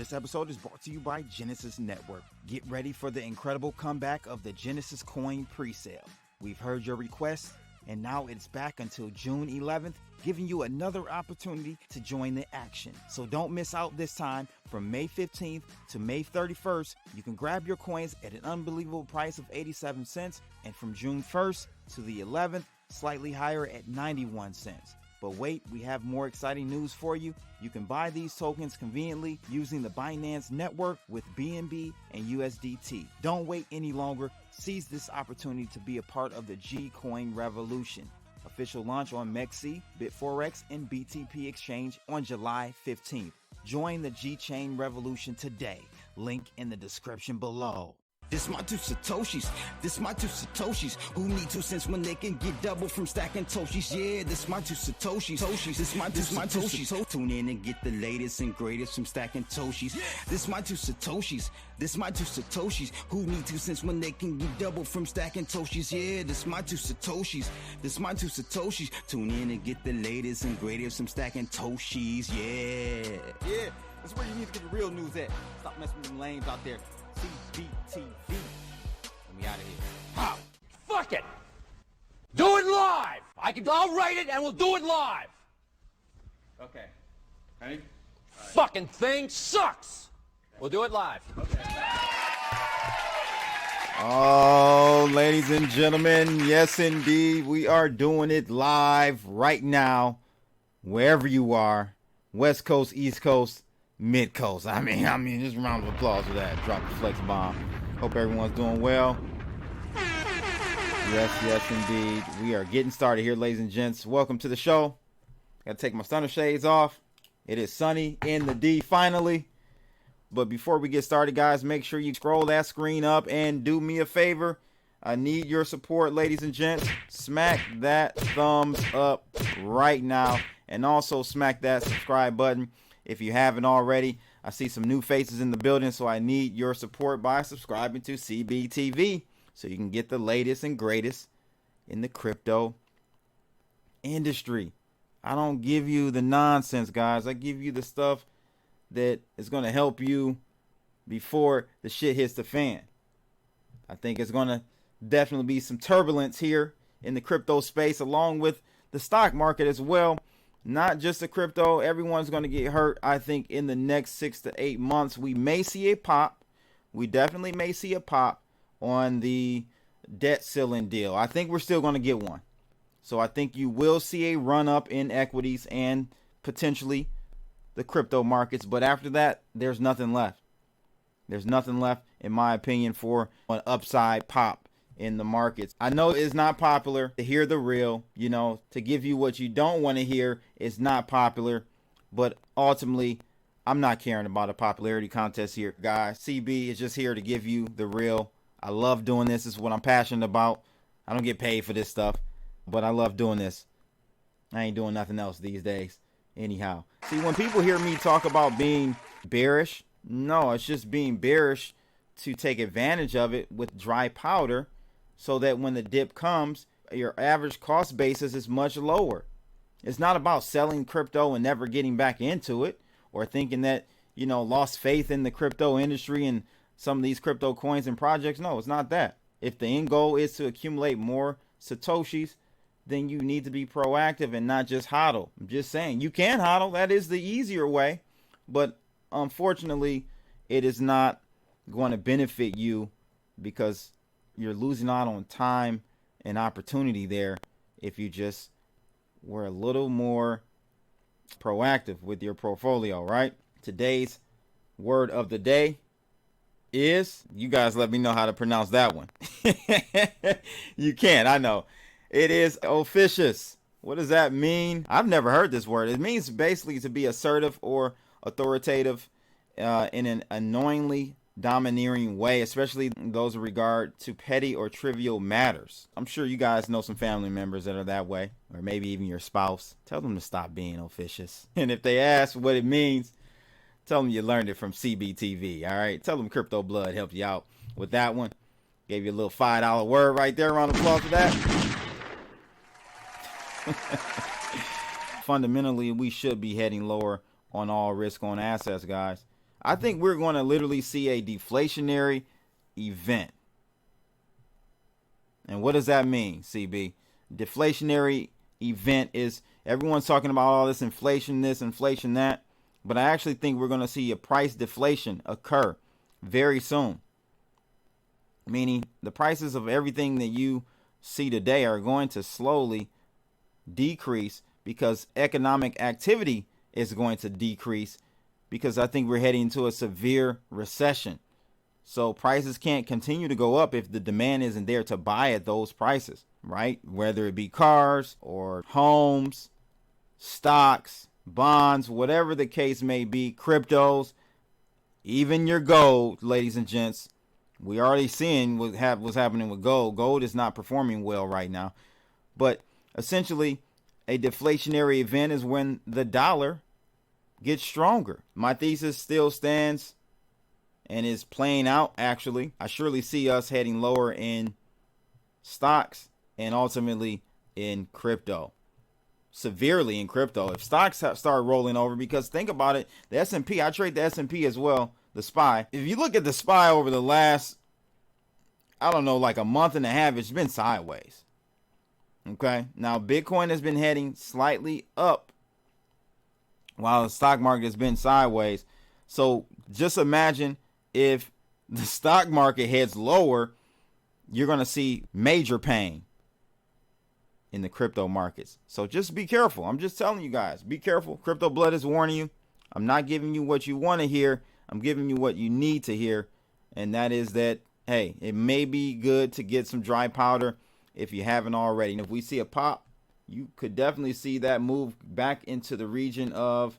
This episode is brought to you by GENESYS Network. Get ready for the incredible comeback of the GENESYS coin presale. We've heard your requests, and now it's back until June 11th, giving you another opportunity to join the action. So don't miss out this time. From May 15th to May 31st, you can grab your coins at an unbelievable price of 87 cents, and from June 1st to the 11th, slightly higher at 91 cents. But wait, we have more exciting news for you. You can buy these tokens conveniently using the Binance network with BNB and USDT. Don't wait any longer. Seize this opportunity to be a part of the G Coin revolution. Official launch on MEXC, BitForex, and BTP Exchange on July 15th. Join the G Chain revolution today. Link in the description below. This my two Satoshis, who need 2 cents when they can get double from stacking Toshis. Yeah, this my two Satoshis, this my two Satoshis. Tune in and get the latest and greatest from stacking Toshis. This my two Satoshis, who need 2 cents when they can get double from stacking Toshis. Yeah, this my two Satoshis, Tune in and get the latest and greatest from stacking Toshis. Yeah, that's where you need to get the real news at. Stop messing with them lames out there. CBTV. Let me out of here. How? Fuck it! Do it live! I'll write it and we'll do it live! Okay. Ready? Fucking thing sucks! We'll do it live. Okay. Oh, ladies and gentlemen, yes indeed, we are doing it live right now, wherever you are, West Coast, East Coast, Mid Coast. I mean, just a round of applause for that. Drop the flex bomb. Hope everyone's doing well. Yes, indeed. We are getting started here, ladies and gents. Welcome to the show. Gotta take my stunner shades off. It is sunny in the D finally. But before we get started, guys, make sure you scroll that screen up and do me a favor. I need your support, ladies and gents. Smack that thumbs up right now. And also smack that subscribe button if you haven't already. I see some new faces in the building, so I need your support by subscribing to CBTV so you can get the latest and greatest in the crypto industry. I don't give you the nonsense, guys. I give you the stuff that is going to help you before the shit hits the fan. I think it's going to definitely be some turbulence here in the crypto space, along with the stock market as well. Not just the crypto. Everyone's going to get hurt. I think in the next 6 to 8 months, we may see a pop. We definitely may see a pop on the debt ceiling deal. I think we're still going to get one. So I think you will see a run up in equities and potentially the crypto markets. But after that, there's nothing left. There's nothing left, in my opinion, for an upside pop in the markets. I know it's not popular to hear the real, to give you what you don't want to hear is not popular, but ultimately I'm not caring about a popularity contest here, guys. CB is just here to give you the real. I love doing this. This is what I'm passionate about. I don't get paid for this stuff, but I love doing this. I ain't doing nothing else these days anyhow. See, when people hear me talk about being bearish, no, it's just being bearish to take advantage of it with dry powder, so that when the dip comes, your average cost basis is much lower. It's not about selling crypto and never getting back into it, or thinking that, lost faith in the crypto industry and some of these crypto coins and projects. No, it's not that. If the end goal is to accumulate more Satoshis, then you need to be proactive and not just hodl. I'm just saying, you can hodl. That is the easier way. But unfortunately, it is not going to benefit you because you're losing out on time and opportunity there if you just were a little more proactive with your portfolio, right? Today's word of the day is, you guys let me know how to pronounce that one. You can't, I know. It is officious. What does that mean? I've never heard this word. It means basically to be assertive or authoritative in an annoyingly domineering way, especially those in regard to petty or trivial matters. I'm sure you guys know some family members that are that way, or maybe even your spouse. Tell them to stop being officious. And if they ask what it means, tell them you learned it from CBTV, all right? Tell them Crypto Blood helped you out with that one. Gave you a little $5 word right there. Round of applause for that. Fundamentally, we should be heading lower on all risk on assets, guys. I think we're going to literally see a deflationary event. And what does that mean, CB? Deflationary event is everyone's talking about all this, inflation that, but I actually think we're going to see a price deflation occur very soon. Meaning the prices of everything that you see today are going to slowly decrease because economic activity is going to decrease, because I think we're heading into a severe recession. So prices can't continue to go up if the demand isn't there to buy at those prices, right? Whether it be cars or homes, stocks, bonds, whatever the case may be, cryptos, even your gold, ladies and gents. We already seeing what's happening with gold. Gold is not performing well right now. But essentially, a deflationary event is when the dollar gets stronger. My thesis still stands and is playing out, actually. I surely see us heading lower in stocks and ultimately in crypto. Severely in crypto. If stocks start rolling over, because think about it, the S&P, I trade the S&P as well, the SPY. If you look at the SPY over the last, I don't know, like a month and a half, it's been sideways. Okay. Now, Bitcoin has been heading slightly up while the stock market has been sideways. So just imagine if the stock market heads lower, you're going to see major pain in the crypto markets. So just be careful. I'm just telling you guys, be careful. Crypto Blood is warning you. I'm not giving you what you want to hear. I'm giving you what you need to hear. And that is that, hey, it may be good to get some dry powder if you haven't already. And if we see a pop, you could definitely see that move back into the region of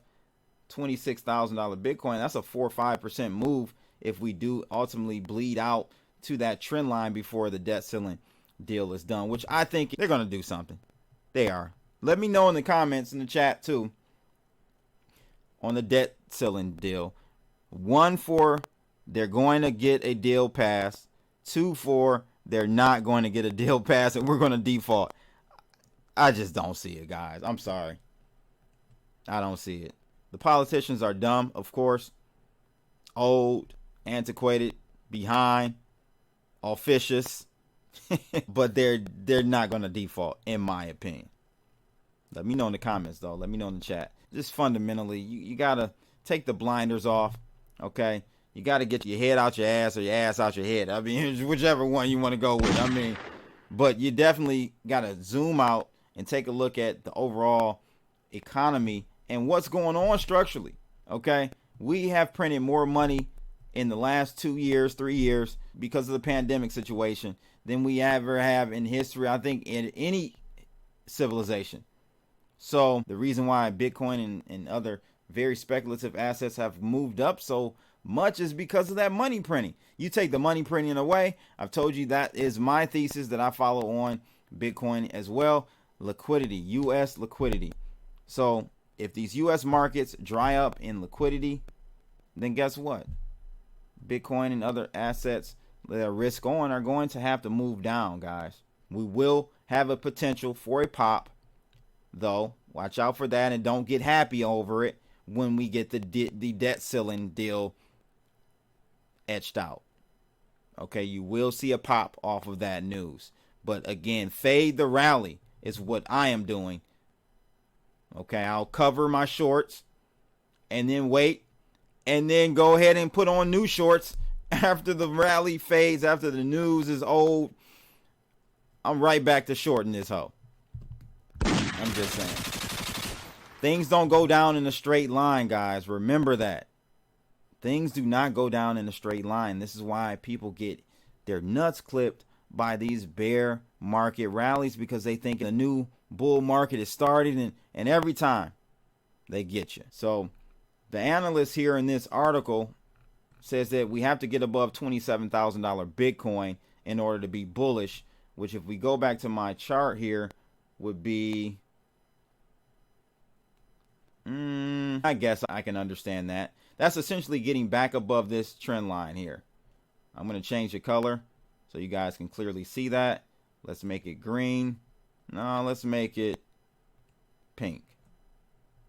$26,000 Bitcoin. That's a 4 or 5% move if we do ultimately bleed out to that trend line before the debt ceiling deal is done, which I think they're going to do something. They are. Let me know in the comments in the chat too on the debt ceiling deal. 1 for they're going to get a deal passed. 2 for they're not going to get a deal passed and we're going to default. I just don't see it, guys. I'm sorry. I don't see it. The politicians are dumb, of course. Old, antiquated, behind, officious. But they're not going to default, in my opinion. Let me know in the comments, though. Let me know in the chat. Just fundamentally, you got to take the blinders off, okay? You got to get your head out your ass or your ass out your head. I mean, whichever one you want to go with. I mean, but you definitely got to zoom out and take a look at the overall economy and what's going on structurally, okay? We have printed more money in the last 2 years, 3 years because of the pandemic situation than we ever have in history, I think, in any civilization. So the reason why Bitcoin and other very speculative assets have moved up so much is because of that money printing. You take the money printing away, I've told you that is my thesis that I follow on Bitcoin as well. Liquidity, U.S. liquidity. So if these U.S. markets dry up in liquidity, then guess what? Bitcoin and other assets that are risk on are going to have to move down, guys. We will have a potential for a pop, though. Watch out for that and don't get happy over it when we get the debt ceiling deal etched out. Okay, you will see a pop off of that news. But again, fade the rally is what I am doing. Okay, I'll cover my shorts and then wait and then go ahead and put on new shorts after the rally fades, after the news is old. I'm right back to shorting this hoe. I'm just saying. Things don't go down in a straight line, guys. Remember that. Things do not go down in a straight line. This is why people get their nuts clipped by these bear market rallies, because they think a new bull market is started, and every time they get you. So the analyst here in this article says that we have to get above $27,000 Bitcoin in order to be bullish, which if we go back to my chart here would be, I guess I can understand that. That's essentially getting back above this trend line here. I'm going to change the color so you guys can clearly see that. Let's make it green. No, let's make it pink.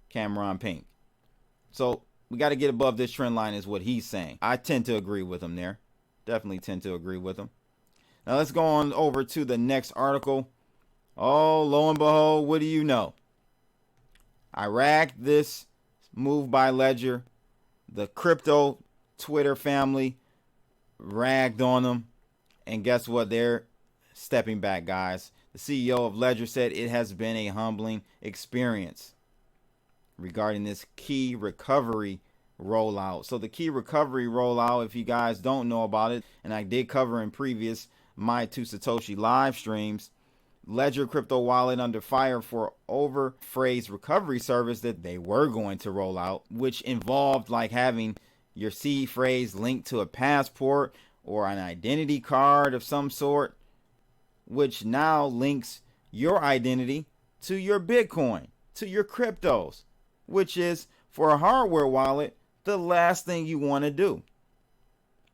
Cameron pink. So We got to get above this trend line is what he's saying. I tend to agree with him there. Definitely tend to agree with him. Now let's go on over to the next article. Oh, lo and behold, what do you know? I ragged this move by Ledger. The crypto Twitter family ragged on them. And guess what? They're stepping back, guys. The CEO of Ledger said it has been a humbling experience regarding this key recovery rollout. So the key recovery rollout, if you guys don't know about it, and I did cover in previous My 2 Satoshi live streams, Ledger crypto wallet under fire for overphrased recovery service that they were going to roll out, which involved like having your seed phrase linked to a passport or an identity card of some sort, which now links your identity to your Bitcoin, to your cryptos, which is, for a hardware wallet, the last thing you want to do.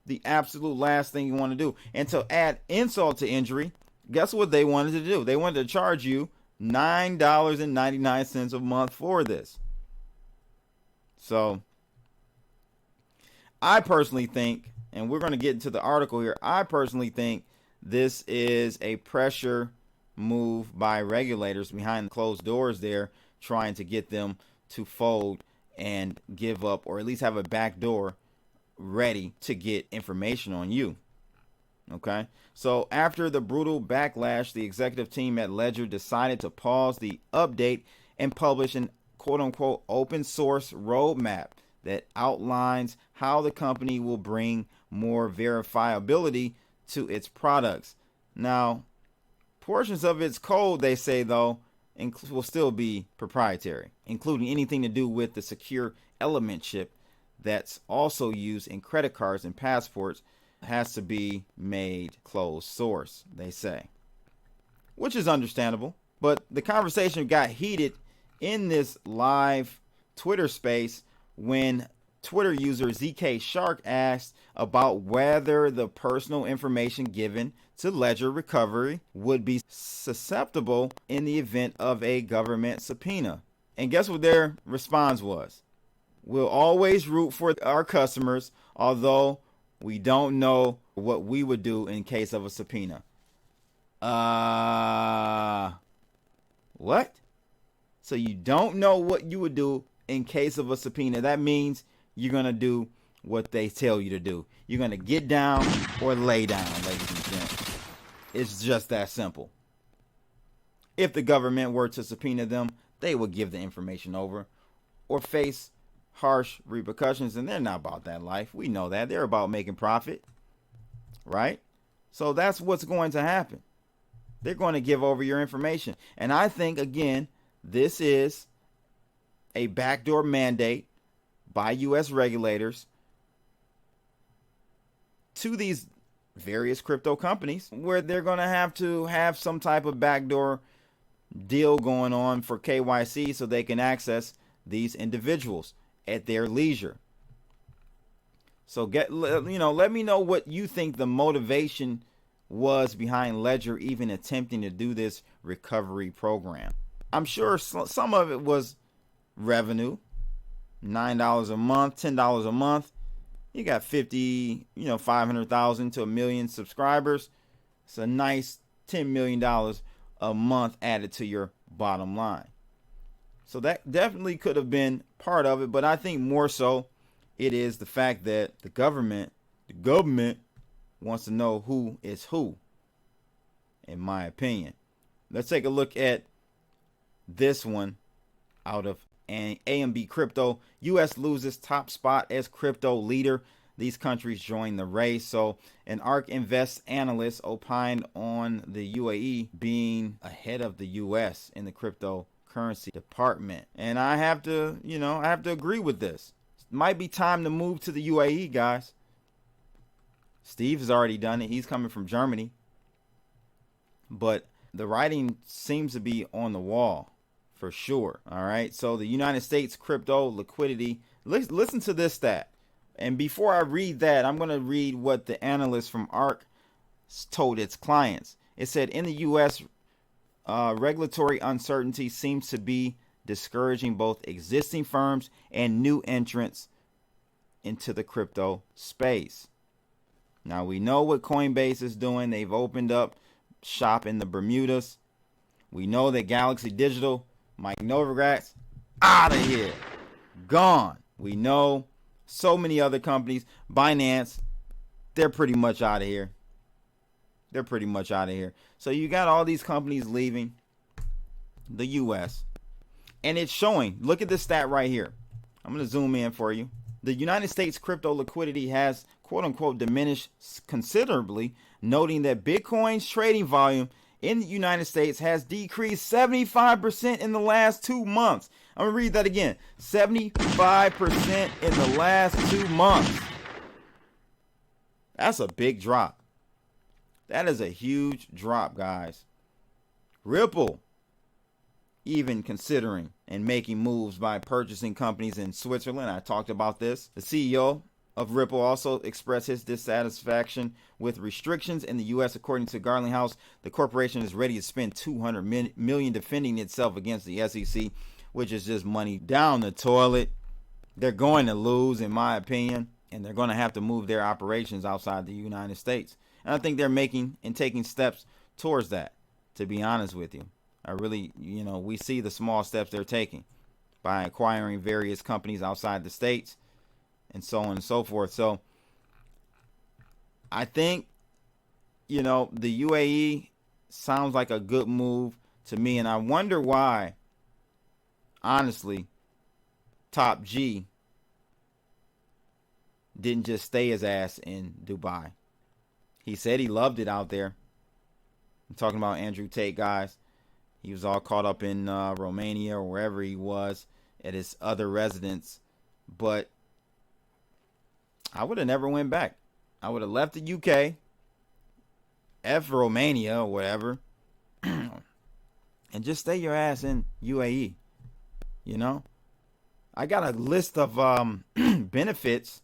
The absolute last thing you want to do. And to add insult to injury, guess what they wanted to do? They wanted to charge you $9.99 a month for this. So I personally think, and we're going to get into the article here, I personally think this is a pressure move by regulators behind the closed doors there, trying to get them to fold and give up, or at least have a back door ready to get information on you. Okay, so after the brutal backlash, the executive team at Ledger decided to pause the update and publish an quote-unquote open source roadmap that outlines how the company will bring more verifiability to its products. Now, portions of its code, they say, though, will still be proprietary, including anything to do with the secure element chip that's also used in credit cards and passports has to be made closed source, they say, which is understandable. But the conversation got heated in this live Twitter space when Twitter user ZK Shark asked about whether the personal information given to Ledger Recovery would be susceptible in the event of a government subpoena. And guess what their response was? We'll always root for our customers, although we don't know what we would do in case of a subpoena. What? So you don't know what you would do in case of a subpoena. That means you're going to do what they tell you to do. You're going to get down or lay down, ladies and gents. It's just that simple. If the government were to subpoena them, they would give the information over or face harsh repercussions, and they're not about that life. We know that. They're about making profit, right? So that's what's going to happen. They're going to give over your information. And I think, again, this is a backdoor mandate by U.S. regulators to these various crypto companies, where they're going to have some type of backdoor deal going on for KYC so they can access these individuals at their leisure. So let me know what you think the motivation was behind Ledger even attempting to do this recovery program. I'm sure some of it was revenue. $9 a month, $10 a month. You got 500,000 to 1 million subscribers. It's a nice $10 million a month added to your bottom line. So that definitely could have been part of it, but I think more so it is the fact that the government wants to know who is who, in my opinion. Let's take a look at this one out of AMB Crypto. U.S. loses top spot as crypto leader. These countries join the race. So an ARK Invest analyst opined on the UAE being ahead of the U.S. in the cryptocurrency department. And I have to agree with this. It might be time to move to the UAE, guys. Steve has already done it. He's coming from Germany. But the writing seems to be on the wall for sure. All right. So the United States crypto liquidity. Listen to this stat. And before I read that, I'm going to read what the analyst from ARK told its clients. It said, in the U.S., regulatory uncertainty seems to be discouraging both existing firms and new entrants into the crypto space. Now we know what Coinbase is doing. They've opened up shop in the Bermudas. We know that Galaxy Digital, Mike Novogratz, out of here. Gone. We know so many other companies. Binance, they're pretty much out of here. They're pretty much out of here. So you got all these companies leaving the U.S. And it's showing. Look at this stat right here. I'm going to zoom in for you. The United States crypto liquidity has, quote unquote, diminished considerably, noting that Bitcoin's trading volume in the United States has decreased 75% in the last 2 months. I'm going to read that again. 75% in the last 2 months. That's a big drop. That is a huge drop, guys. Ripple even considering and making moves by purchasing companies in Switzerland. I talked about this. The CEO of Ripple also expressed his dissatisfaction with restrictions in the U.S. According to Garling House, the corporation is ready to spend $200 million defending itself against the SEC, which is just money down the toilet. They're going to lose, in my opinion, and they're going to have to move their operations outside the United States. And I think they're making and taking steps towards that, to be honest with you. I really, we see the small steps they're taking by acquiring various companies outside the States and so on and so forth. So I think, the UAE sounds like a good move to me. And I wonder why, honestly, Top G didn't just stay his ass in Dubai. He said he loved it out there. I'm talking about Andrew Tate, guys. He was all caught up in Romania or wherever he was at his other residence. But I would have never went back. I would have left the UK, F Romania or whatever, and just stay your ass in UAE. I got a list of benefits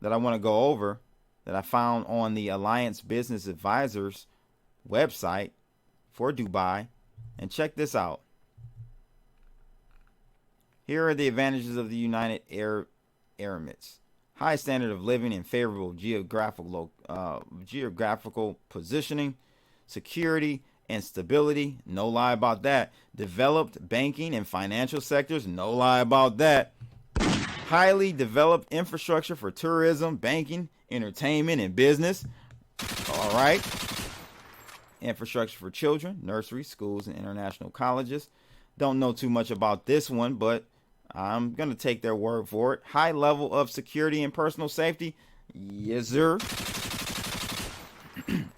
that I want to go over that I found on the Alliance Business Advisors website for Dubai, and check this out. Here are the advantages of the United Arab Emirates: high standard of living and favorable geographical positioning, security and stability, no lie about that. Developed banking and financial sectors, no lie about that. Highly developed infrastructure for tourism, banking, entertainment, and business. All right. Infrastructure for children, nurseries, schools, and international colleges. Don't know too much about this one, but I'm going to take their word for it. High level of security and personal safety. Yes, sir.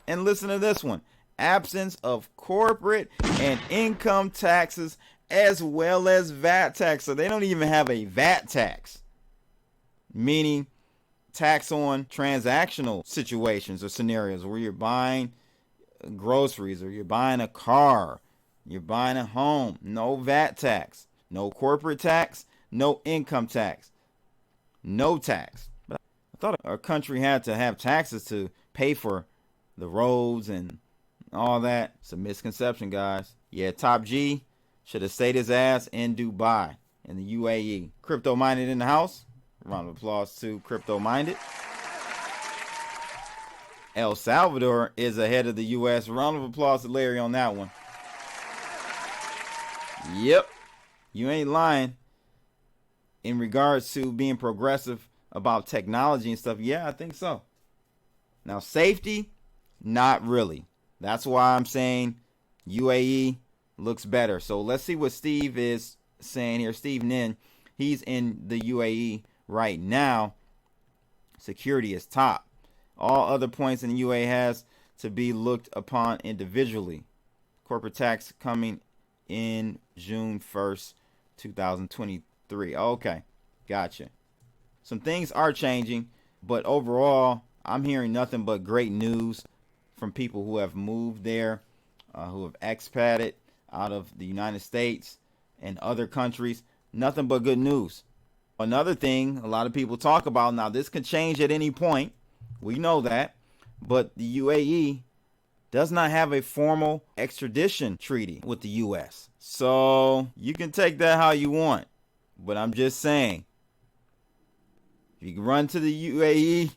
And listen to this one. Absence of corporate and income taxes as well as VAT tax. So they don't even have a VAT tax, meaning tax on transactional situations or scenarios where you're buying groceries or you're buying a car, you're buying a home. No VAT tax, no corporate tax, no income tax, no tax. But I thought our country had to have taxes to pay for the roads and all that. It's a misconception, guys. Yeah, Top G should have stayed his ass in Dubai, in the UAE. Crypto Minded in the house. Round of applause to Crypto Minded. El Salvador is ahead of the U.S. Round of applause to Larry on that one. Yep, you ain't lying. In regards to being progressive about technology and stuff, yeah, I think so. Now, safety, not really. That's why I'm saying UAE looks better. So let's see what Steve is saying here. Steve Nin, he's in the UAE right now. Security is top. All other points in the UAE has to be looked upon individually. Corporate tax coming in June 1st, 2023. Okay, gotcha. Some things are changing, but overall, I'm hearing nothing but great news from people who have moved there, who have expated out of the United States and other countries. Nothing but good news. Another thing a lot of people talk about, now this can change at any point. We know that. But the UAE does not have a formal extradition treaty with the U.S. So you can take that how you want. But I'm just saying, If you can run to the UAE,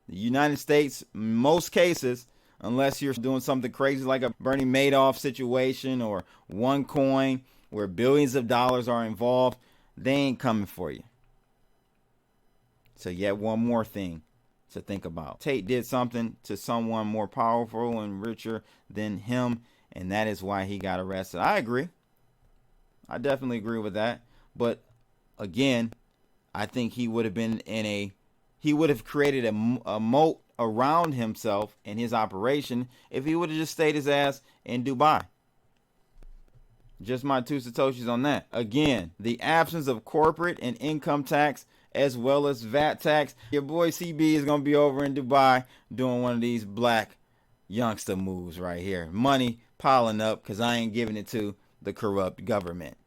the United States, most cases, unless you're doing something crazy like a Bernie Madoff situation or OneCoin where billions of dollars are involved, they ain't coming for you. So yet one more thing to think about. Tate did something to someone more powerful and richer than him, and that is why he got arrested. I agree. I definitely agree with that. But again, I think he would have been he would have created a moat around himself and his operation if he would have just stayed his ass in Dubai. Just my 2 satoshis on that. Again, the absence of corporate and income tax as well as VAT tax. Your boy CB is going to be over in Dubai doing one of these black youngster moves right here. Money piling up because I ain't giving it to the corrupt government.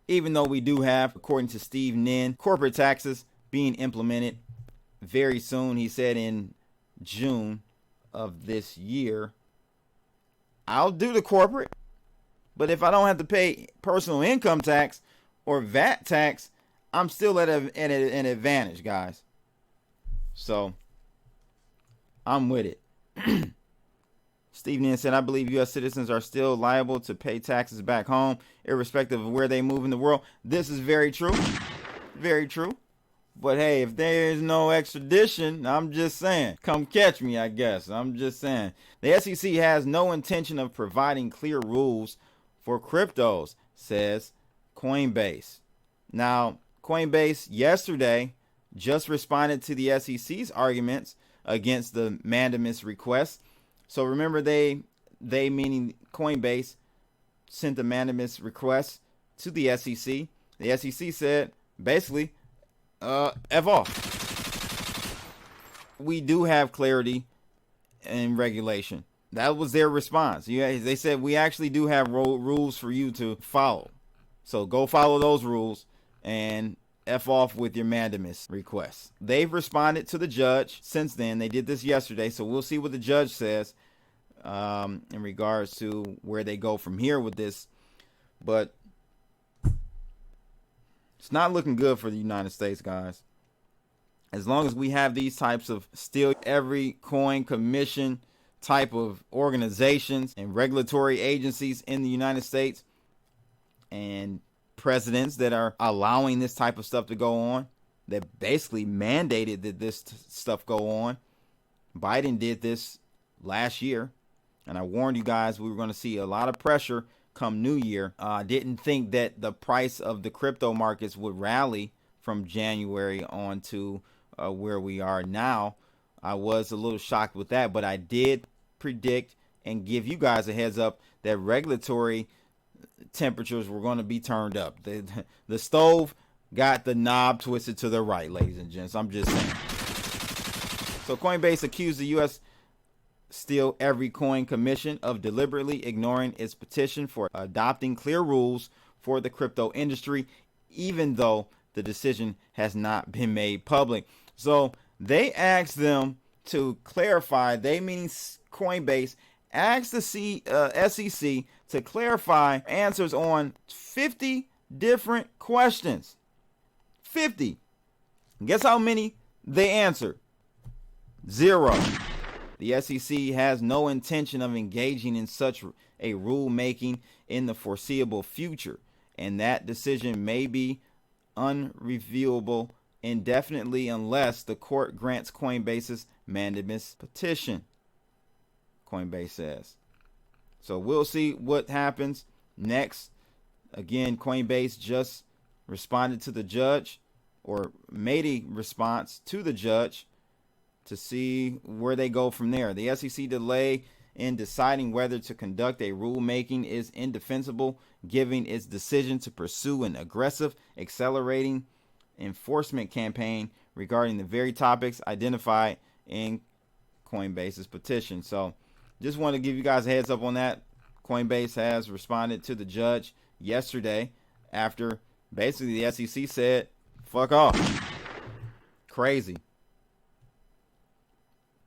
Even though we do have, according to Steve Nin, corporate taxes being implemented very soon. He said in June of this year. I'll do the corporate, but if I don't have to pay personal income tax or VAT tax, I'm still at an advantage, guys. So I'm with it. Steve Nin said, I believe U.S. citizens are still liable to pay taxes back home, irrespective of where they move in the world. This is very true. Very true. But hey, if there is no extradition, I'm just saying, come catch me, I guess. I'm just saying. The SEC has no intention of providing clear rules for cryptos, says Coinbase. Now, Coinbase yesterday just responded to the SEC's arguments against the mandamus request. So remember, they meaning Coinbase, sent the mandamus request to the SEC. The SEC said, basically, F off. We do have clarity and regulation. That was their response. Yeah, they said we actually do have rules for you to follow. So go follow those rules and F off with your mandamus requests. They've responded to the judge since then. They did this yesterday, so we'll see what the judge says in regards to where they go from here with this. But it's not looking good for the United States, guys. As long as we have these types of steal every coin commission type of organizations and regulatory agencies in the United States and presidents that are allowing this type of stuff to go on, that basically mandated that this stuff go on. Biden did this last year, and I warned you guys we were going to see a lot of pressure come New Year. I didn't think that the price of the crypto markets would rally from January on to where we are now. I was a little shocked with that, but I did predict and give you guys a heads up that regulatory temperatures were going to be turned up. The stove got the knob twisted to the right, ladies and gents. I'm just saying. So Coinbase accused the U.S. Steal Every Coin Commission of deliberately ignoring its petition for adopting clear rules for the crypto industry, even though the decision has not been made public. So they asked them to clarify, they meaning Coinbase, asked the SEC to clarify answers on 50 different questions. 50. Guess how many they answered? 0. The SEC has no intention of engaging in such a rulemaking in the foreseeable future, and that decision may be unreviewable indefinitely unless the court grants Coinbase's mandamus petition, Coinbase says. So we'll see what happens next. Again, Coinbase just responded to the judge, or made a response to the judge, to see where they go from there. The SEC delay in deciding whether to conduct a rulemaking is indefensible, given its decision to pursue an aggressive, accelerating enforcement campaign regarding the very topics identified in Coinbase's petition. So just want to give you guys a heads up on that. Coinbase has responded to the judge yesterday after basically the SEC said, fuck off. Crazy.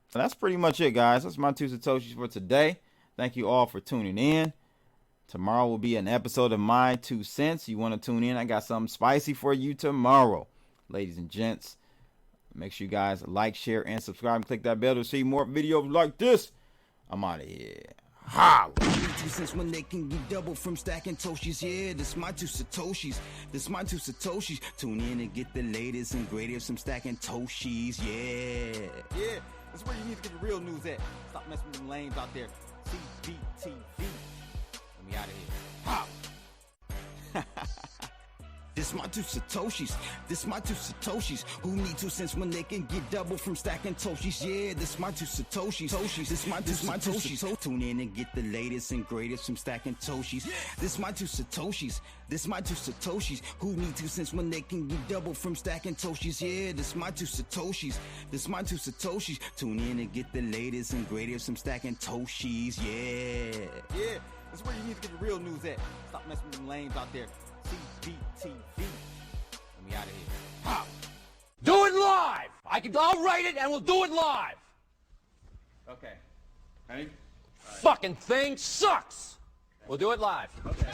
So that's pretty much it, guys. That's my 2 Satoshis for today. Thank you all for tuning in. Tomorrow will be an episode of My 2 Cents. You want to tune in? I got something spicy for you tomorrow, ladies and gents. Make sure you guys like, share, and subscribe. And click that bell to see more videos like this. I'm out of here. Holla. 2 cents when they can get double from stacking Toshis. Yeah, this my 2 Satoshis. This my 2 Satoshis. Tune in and get the latest and greatest from stacking Toshis. Yeah. Yeah, that's where you need to get the real news at. Stop messing with them lames out there. CBTV. Let me out of here. Holla. This my 2 Satoshis. This my 2 Satoshis. Who need 2 cents when they can get double from stacking Toshis? Yeah, this my 2 Satoshis. This my 2 Satoshis. Tune in and get the latest and greatest from stacking Toshis. This my 2 Satoshis. This my 2 Satoshis. Who need 2 cents when they can get double from stacking Toshis? Yeah, this my 2 Satoshis. This my 2 Satoshis. Tune in and get the latest and greatest from stacking Toshis. Yeah. Yeah, that's where you need to get the real news at. Stop messing with them lames out there. CBTV. Let me out of here. Holla. Do it live! I'll write it and we'll do it live! Okay. Ready? Fucking thing sucks! We'll do it live. Okay.